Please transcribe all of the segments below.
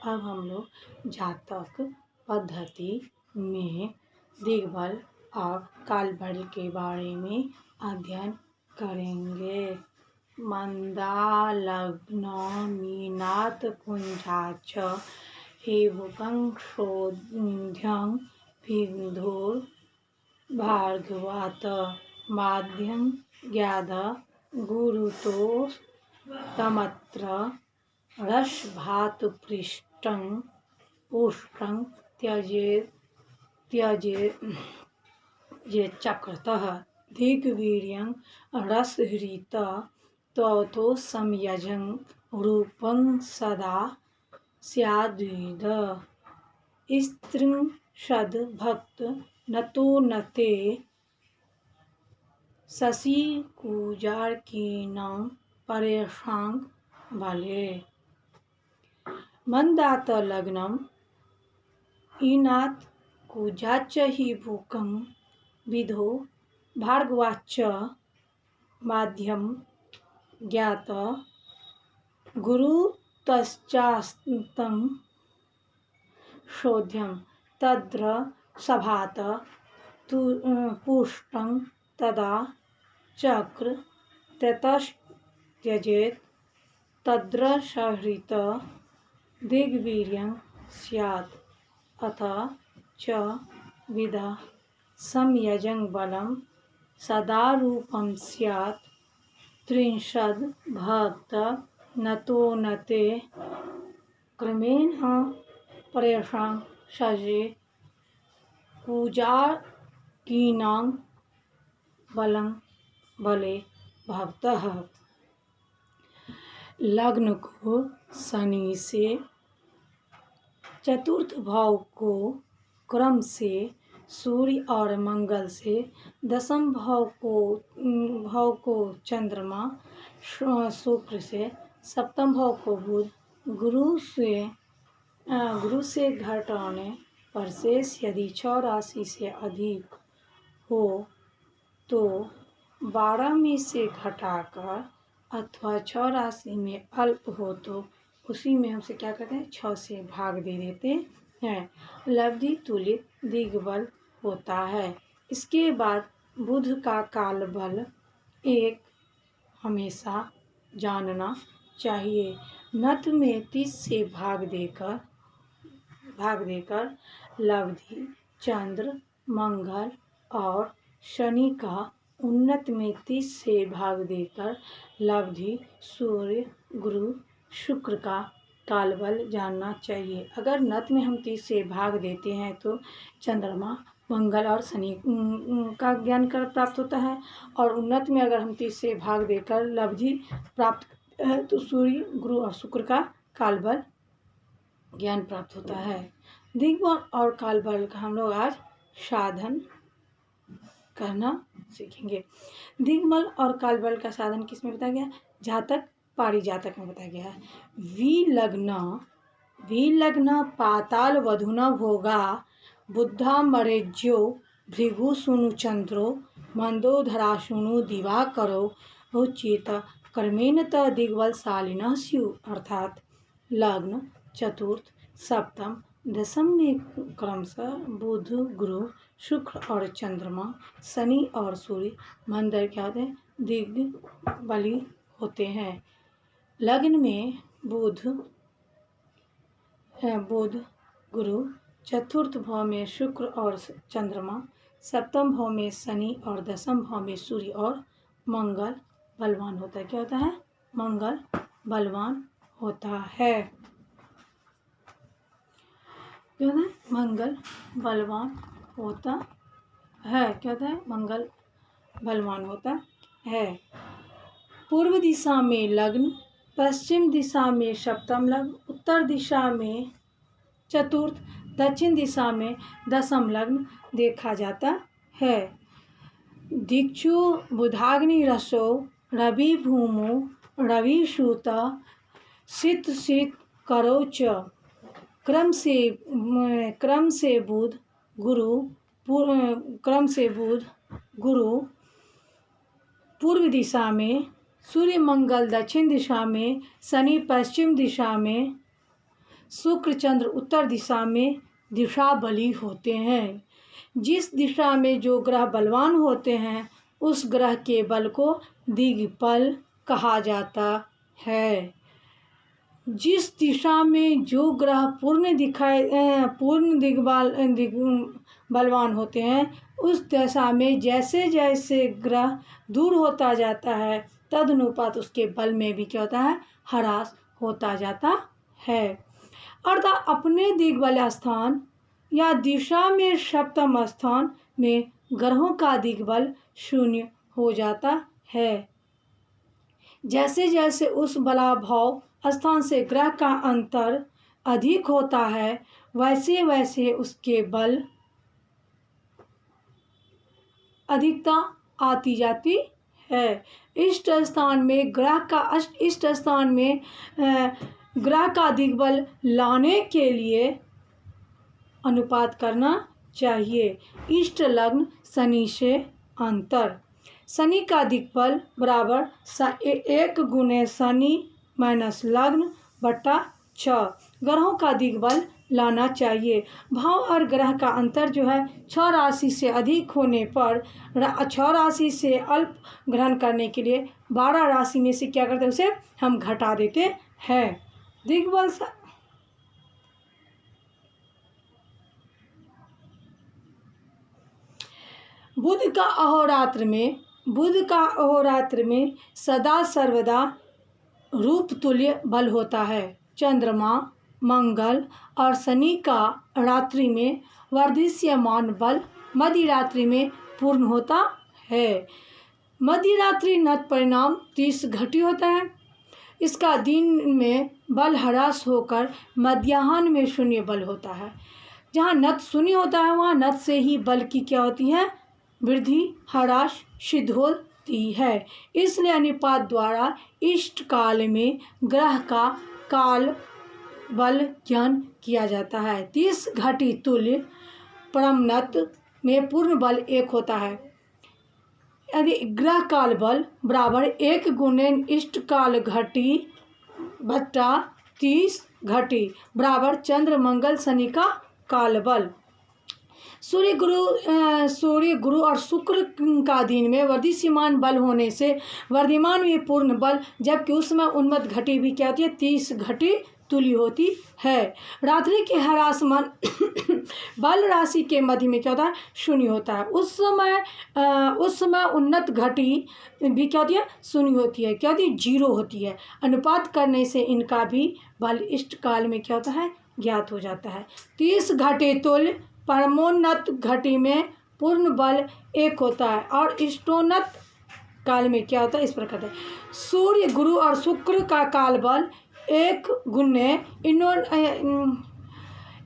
अब हम लोग जातक पद्धति में दिग्बल और कालबल के बारे में अध्ययन करेंगे। मंदा लग्न मीनात् कुंजाच हेवकं शोध्यं विद्धो भार्गवात् माध्यं ज्ञाद गुरुतो तमत्र रसभातुपृष्ठं पुष्टं त्यजेच्चक्रतः दिग्वीर्यं रसहृत त्वतो संयजं रूपं सदा स्याद्विद स्त्रिंशद् भक्त नतो नते शशि कुजार्कीणां परेषां बले मंदात लग्नम ईनात् कुजाच हि भूकं विधो भार्गवाच्च माध्यम ज्ञात गुरु तश्चास्तं शोध्यं तद्र सभात पुष्टं तदा चक्र त्यजेत् तद्र सहृत दिग्वीर्यं स्यात् अथ च विदा संयजं बलं सदा रूपं स्यात् त्रिंशद् भक्त नतो नते क्रमेण परेषां शशि कुजार्कीणां बले भक्तः। लग्न को शनि से, चतुर्थ भाव को क्रम से सूर्य और मंगल से, दसम भाव को चंद्रमा शुक्र से, सप्तम भाव को बुध गुरु से घटाने पर शेष यदि 6 राशि से अधिक हो तो 12 में से घटाकर अथवा 6 राशि में अल्प हो तो उसी में हमसे क्या करते हैं 6 से भाग दे देते हैं। लब्धि तुलित दिग्बल होता है। इसके बाद बुध का काल बल एक हमेशा जानना चाहिए। नत में 30 से भाग देकर लब्धि चंद्र मंगल और शनि का, उन्नत में 30 से भाग देकर लब्धि सूर्य गुरु शुक्र का कालबल जानना चाहिए। अगर नत में हम 30 से भाग देते हैं तो चंद्रमा मंगल और शनि का ज्ञान प्राप्त होता है, और उन्नत में अगर हम 30 से भाग देकर लब्धि प्राप्त करते हैं तो सूर्य गुरु और शुक्र का कालबल ज्ञान प्राप्त होता है। दिग्बल और कालबल का हम लोग आज साधन करना सीखेंगे। दिग्बल और कालबल का साधन किस में बताया गया? जातक पारिजातक में बताया गया है। विलग्न पाताल वधुना भोगा बुद्धा मरेज्यो भृगु सुनु चंद्रो मंदो धराशुनु दिवाकरो उचित कर्मेण त दिग्बलशालिनः स्युः। अर्थात लग्न चतुर्थ सप्तम दसम में क्रमशः बुध गुरु शुक्र और चंद्रमा शनि और सूर्य मंदर क्या होते हैं? दिग्बली होते हैं। लग्न में बुध गुरु, चतुर्थ भाव में शुक्र और चंद्रमा, सप्तम भाव में शनि और दसम भाव में सूर्य और मंगल बलवान होता है। क्या होता है? मंगल बलवान होता है। क्या होता है? मंगल बलवान होता है। क्या होता है? मंगल बलवान होता है। पूर्व दिशा में लग्न, पश्चिम दिशा में सप्तम लग्न, उत्तर दिशा में चतुर्थ, दक्षिण दिशा में दसम लग्न देखा जाता है। दिक्षु बुधाग्नि रसो रवि भूमो रवि सूत शीत करो च। क्रम से बुध गुरु पूर्व दिशा में, सूर्य मंगल दक्षिण दिशा में, शनि पश्चिम दिशा में, शुक्र चंद्र उत्तर दिशा में दिशा बली होते हैं। जिस दिशा में जो ग्रह बलवान होते हैं उस ग्रह के बल को दिग्बल कहा जाता है। जिस दिशा में जो ग्रह बलवान होते हैं उस दशा में जैसे जैसे ग्रह दूर होता जाता है तदनुपात उसके बल में भी क्या होता है, ह्रास होता जाता है। अर्थात अपने दिग्बल स्थान या दिशा में सप्तम स्थान में ग्रहों का दिग्बल शून्य हो जाता है। जैसे जैसे उस बलाभाव स्थान से ग्रह का अंतर अधिक होता है वैसे वैसे उसके बल अधिकता आती जाती है। इष्ट स्थान में ग्रह का दिग्बल लाने के लिए अनुपात करना चाहिए। इष्ट लग्न शनि से अंतर। शनि का दिग्बल बराबर 1 गुने शनि माइनस लग्न बटा 6 ग्रहों का दिग्बल लाना चाहिए। भाव और ग्रह का अंतर जो है 6 राशि से अधिक होने पर 6 राशि से अल्प ग्रहण करने के लिए 12 राशि में से क्या करते हैं, उसे हम घटा देते हैं। दिग्बल बुध का अहोरात्र में सदा सर्वदा रूप तुल्य बल होता है। चंद्रमा, मंगल और शनि का रात्रि में वर्धिष्यमान बल मध्य रात्रि में पूर्ण होता है। मध्य रात्रि नत परिणाम 30 घटी होता है। इसका दिन में बल ह्रास होकर मध्याह्न में शून्य बल होता है। जहाँ नत शून्य होता है वहाँ नत से ही बल की क्या होती है, वृद्धि ह्रास सिद्ध होती है। इसलिए अनुपात द्वारा इष्ट काल में ग्रह का काल बल ज्ञान किया जाता है। 30 घटी तुल्य परमनत में पूर्ण बल 1 होता है। यदि ग्रह काल बल बराबर 1 गुने इष्ट काल घटी बट्टा 30 घटी बराबर चंद्र मंगल शनि का काल बल। सूर्य गुरु और शुक्र का दिन में वर्धिष्यमान बल होने से वर्धमान में पूर्ण बल, जबकि उस समय उन्मत्त घटी भी क्या होती है, 30 घटी तुल्य होती है। रात्रि के ह्रासमान बल राशि के मध्य में क्या होता है, शून्य होता है। उस समय उन्नत घटी भी क्या होती है, शून्य होती है, क्या होती है, 0 होती है। अनुपात करने से इनका भी बल इष्ट काल में क्या होता है, ज्ञात हो जाता है। 30 घटी तुल्य परमोन्नत घटी में पूर्ण बल 1 होता है और इष्टोन्नत काल में क्या होता है, इस प्रकार है। सूर्य गुरु और शुक्र का काल बल 1 गुने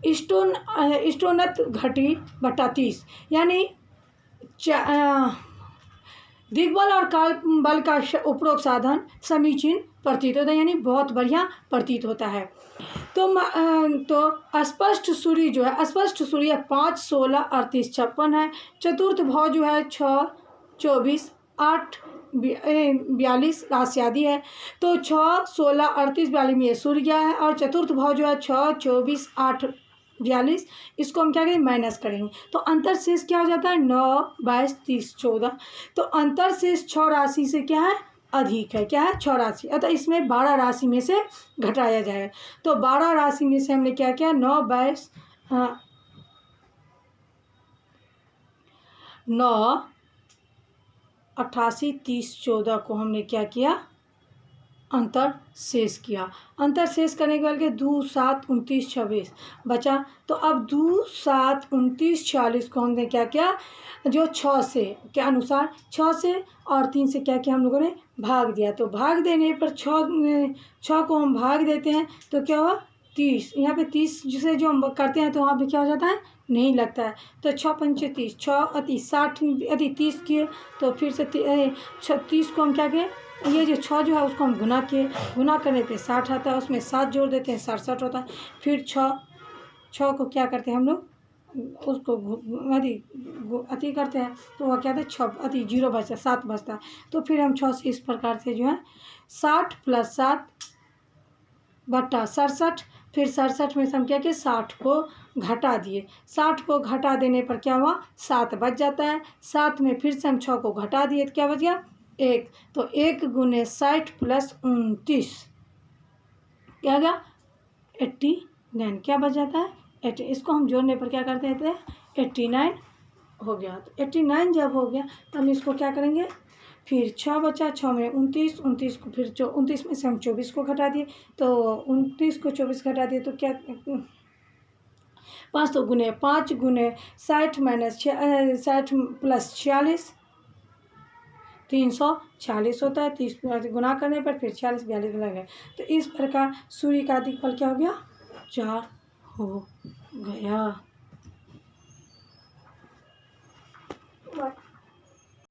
इष्टोन्नत घटी बटा 30 यानी दिग्बल और काल बल का उपरोक्त साधन समीचीन प्रतीत होता है, यानी बहुत बढ़िया प्रतीत होता है। तो स्पष्ट सूर्य जो है, स्पष्ट सूर्य 5, 16, 38, 56 है। चतुर्थ भाव जो है 6, 24, 8, 42 राशि आदि है। तो 6, 16, 38, 42 में ये सूर्य है और चतुर्थ भाव जो है 6, 24, 8, 42 इसको हम क्या करेंगे, माइनस करेंगे तो अंतर शेष क्या हो जाता है, 9, 22, 30, 14। तो अंतर शेष 6 राशि से क्या है, अधिक है, क्या है, 6 राशि। अतः इसमें 12 राशि में से घटाया जाएगा। तो 12 राशि में से हमने क्या किया, 9, 22, 9, 88, 30, 14 को हमने क्या किया, अंतर शेष किया। अंतर शेष करने के बाद 2, 7, 29, 26 बचा। तो अब 2, 7, 29, 46 को हमने क्या किया, जो 6 से के अनुसार 6 से और 3 से क्या किया, हम लोगों ने भाग दिया। तो भाग देने पर 6 को हम भाग देते हैं तो क्या हुआ, 30। यहाँ पे 30 जिसे जो हम करते हैं तो वहाँ पे क्या हो जाता है, नहीं लगता है। तो 6 पंचे 30, 6 अति 60 अति 30 किए तो फिर से 30 को हम क्या किए, ये जो 6 जो है उसको हम गुना किए, गुना करने पे 60 आता है, उसमें 7 जोड़ देते हैं, 67 होता है। फिर 6 को क्या करते हैं हम लोग, उसको अति करते हैं तो वह क्या था, 6 अति 0 बचता, 7 बचता है। तो फिर हम 6 से इस प्रकार से जो है 60 + 7 बट्टा 67 फिर 67 में से हम क्या किए 60 को घटा दिए, 60 को घटा देने पर क्या हुआ 7 बच जाता है। 7 में फिर से हम 6 को घटा दिए तो क्या बच गया 1। तो 1 गुने 60 प्लस 29 क्या आ गया 89। क्या बच जाता है 80। इसको हम जोड़ने पर क्या कर देते हैं 89 हो गया। तो 89 जब हो गया तो हम इसको क्या करेंगे, फिर 6 बचा, 6 में 29, 29 को फिर 29 में से हम 24 को घटा दिए, तो 29 को 24 घटा दिए तो क्या 5 गुने 5 गुने 60 माइनस 60 प्लस 46 346 होता है। 30 गुना करने पर फिर 46 42 लगेगा। तो इस प्रकार सूर्य का दिक्फल क्या हो गया 4 हो गया।